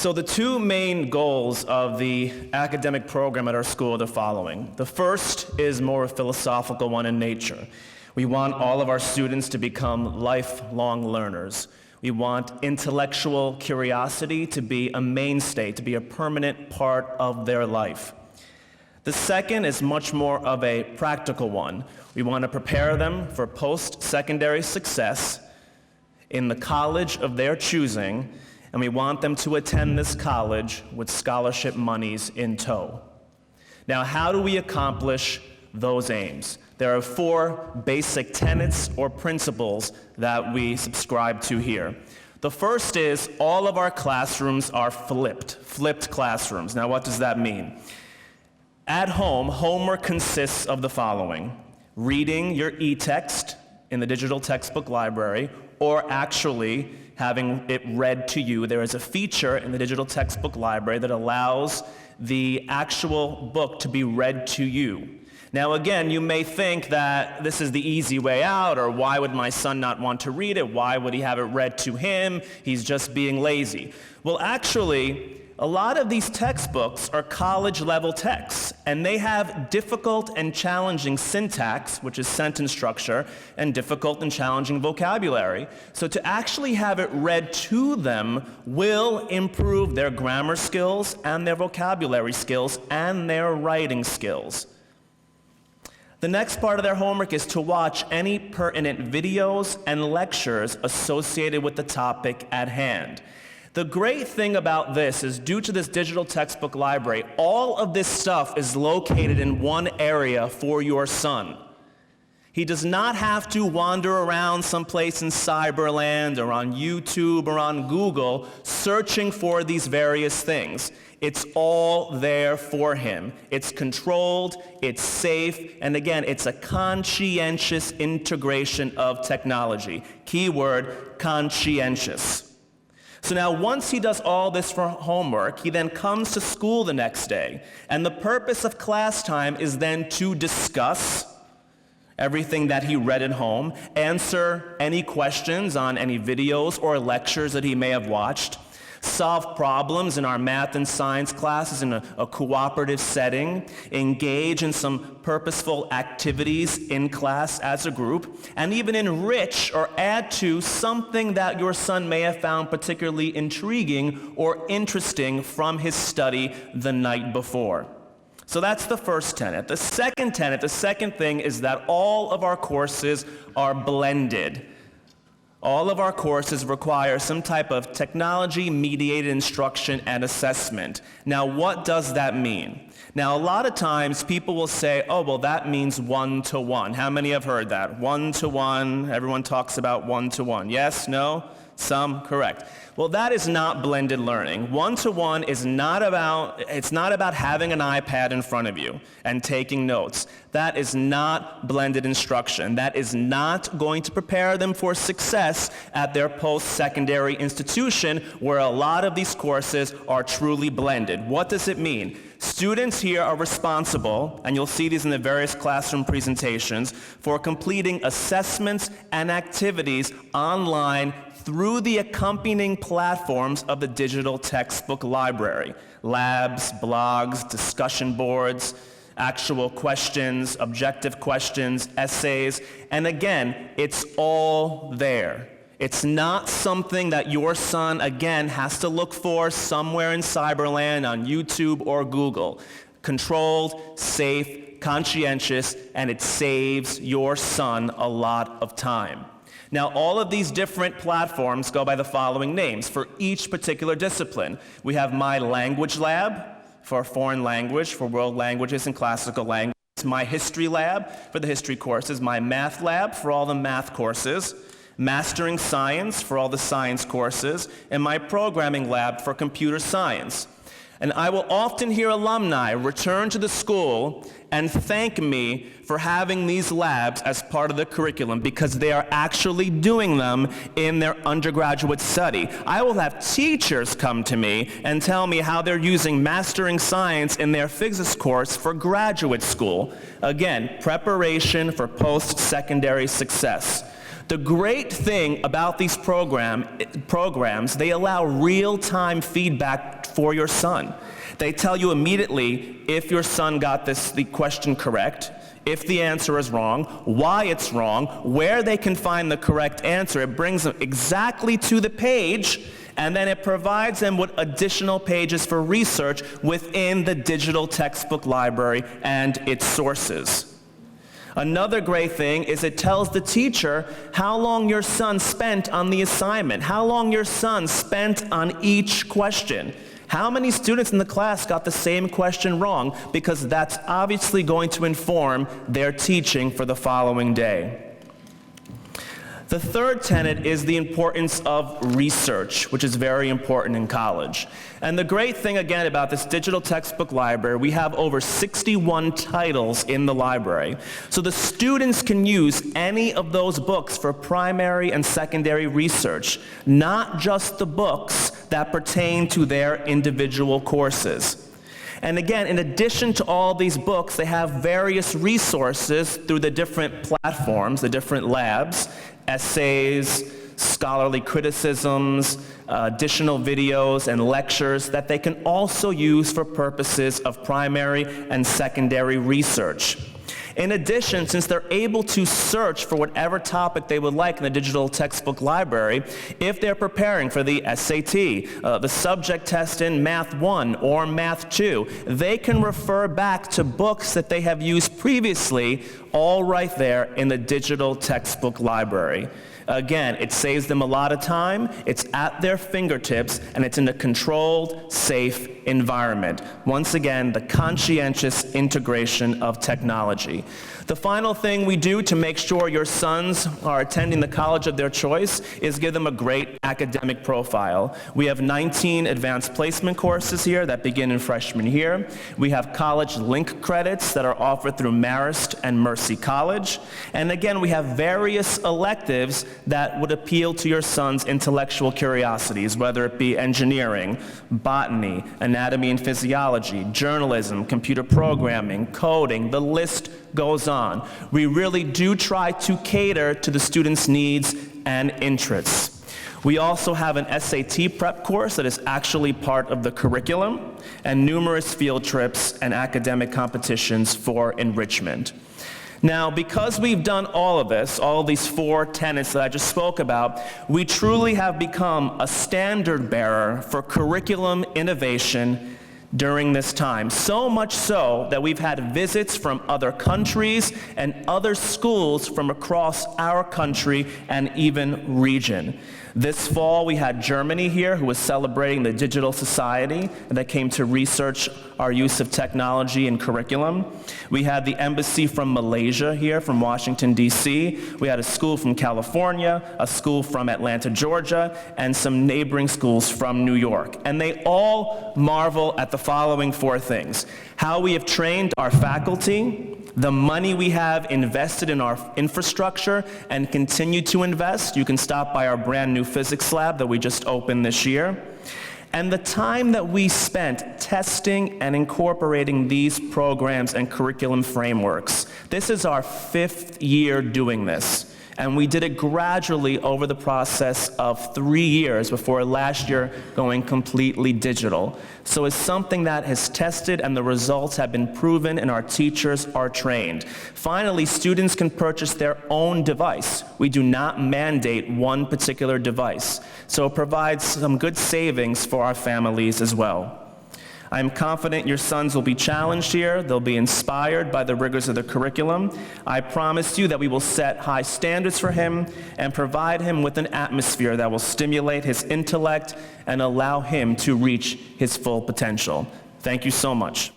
So the two main goals of the academic program at our school are the following. The first is more a philosophical one in nature. We want all of our students to become lifelong learners. We want intellectual curiosity to be a mainstay, to be a permanent part of their life. The second is much more of a practical one. We want to prepare them for post-secondary success in the college of their choosing, and we want them to attend this college with scholarship monies in tow. Now, how do we accomplish those aims? There are 4 basic tenets or principles that we subscribe to here. The first is all of our classrooms are flipped classrooms. Now, what does that mean? At home, homework consists of the following: reading your e-text in the digital textbook library, or actually having it read to you. There is a feature in the digital textbook library that allows the actual book to be read to you. Now again, you may think that this is the easy way out, or why would my son not want to read it? Why would he have it read to him? He's just being lazy. Well, actually, a lot of these textbooks are college-level texts, and they have difficult and challenging syntax, which is sentence structure, and difficult and challenging vocabulary. So to actually have it read to them will improve their grammar skills and their vocabulary skills and their writing skills. The next part of their homework is to watch any pertinent videos and lectures associated with the topic at hand. The great thing about this is, due to this digital textbook library, all of this stuff is located in one area for your son. He does not have to wander around someplace in cyberland or on YouTube or on Google searching for these various things. It's all there for him. It's controlled, it's safe, and again, it's a conscientious integration of technology. Keyword, conscientious. So now once he does all this for homework, he then comes to school the next day. And the purpose of class time is then to discuss everything that he read at home, answer any questions on any videos or lectures that he may have watched, solve problems in our math and science classes in a cooperative setting, engage in some purposeful activities in class as a group, and even enrich or add to something that your son may have found particularly intriguing or interesting from his study the night before. So that's the first tenet. The second tenet, the second thing, is that all of our courses are blended. All of our courses require some type of technology-mediated instruction and assessment. Now, what does that mean? Now, a lot of times people will say, oh, well, that means one-to-one. How many have heard that? One-to-one, everyone talks about one-to-one. Yes, no? Some, correct. Well, that is not blended learning. One-to-one is not about having an iPad in front of you and taking notes. That is not blended instruction. That is not going to prepare them for success at their post-secondary institution, where a lot of these courses are truly blended. What does it mean? Students here are responsible, and you'll see these in the various classroom presentations, for completing assessments and activities online through the accompanying platforms of the digital textbook library. Labs, blogs, discussion boards, actual questions, objective questions, essays, and again, it's all there. It's not something that your son, again, has to look for somewhere in cyberland on YouTube or Google. Controlled, safe, conscientious, and it saves your son a lot of time. Now, all of these different platforms go by the following names for each particular discipline. We have My Language Lab for foreign language, for world languages and classical language. My History Lab for the history courses. My Math Lab for all the math courses. Mastering Science for all the science courses. And my Programming Lab for computer science. And I will often hear alumni return to the school and thank me for having these labs as part of the curriculum, because they are actually doing them in their undergraduate study. I will have teachers come to me and tell me how they're using Mastering Science in their physics course for graduate school. Again, preparation for post-secondary success. The great thing about these programs, they allow real-time feedback for your son. They tell you immediately if your son got the question correct, if the answer is wrong, why it's wrong, where they can find the correct answer. It brings them exactly to the page, and then it provides them with additional pages for research within the digital textbook library and its sources. Another great thing is it tells the teacher how long your son spent on the assignment, how long your son spent on each question. How many students in the class got the same question wrong? Because that's obviously going to inform their teaching for the following day. The third tenet is the importance of research, which is very important in college. And the great thing, again, about this digital textbook library, we have over 61 titles in the library. So the students can use any of those books for primary and secondary research, not just the books that pertain to their individual courses. And again, in addition to all these books, they have various resources through the different platforms, the different labs, essays, scholarly criticisms, additional videos and lectures that they can also use for purposes of primary and secondary research. In addition, since they're able to search for whatever topic they would like in the digital textbook library, if they're preparing for the SAT, the subject test in Math 1 or Math 2, they can refer back to books that they have used previously, all right there in the digital textbook library. Again, it saves them a lot of time, it's at their fingertips, and it's in a controlled, safe environment. Once again, the conscientious integration of technology. The final thing we do to make sure your sons are attending the college of their choice is give them a great academic profile. We have 19 advanced placement courses here that begin in freshman year. We have college link credits that are offered through Marist and Mercy College. And again, we have various electives that would appeal to your son's intellectual curiosities, whether it be engineering, botany, anatomy and physiology, journalism, computer programming, coding, the list goes on. We really do try to cater to the students' needs and interests. We also have an SAT prep course that is actually part of the curriculum, and numerous field trips and academic competitions for enrichment. Now, because we've done all of this, all of these 4 tenets that I just spoke about, we truly have become a standard bearer for curriculum innovation during this time. So much so that we've had visits from other countries and other schools from across our country and even region. This fall, we had Germany here, who was celebrating the Digital Society that came to research our use of technology and curriculum. We had the embassy from Malaysia here, from Washington, D.C. We had a school from California, a school from Atlanta, Georgia, and some neighboring schools from New York. And they all marvel at the following 4 things: how we have trained our faculty, the money we have invested in our infrastructure and continue to invest. You can stop by our brand new physics lab that we just opened this year. And the time that we spent testing and incorporating these programs and curriculum frameworks. This is our 5th year doing this. And we did it gradually over the process of 3 years before last year going completely digital. So it's something that has tested and the results have been proven and our teachers are trained. Finally, students can purchase their own device. We do not mandate one particular device. So it provides some good savings for our families as well. I am confident your sons will be challenged here. They'll be inspired by the rigors of the curriculum. I promise you that we will set high standards for him and provide him with an atmosphere that will stimulate his intellect and allow him to reach his full potential. Thank you so much.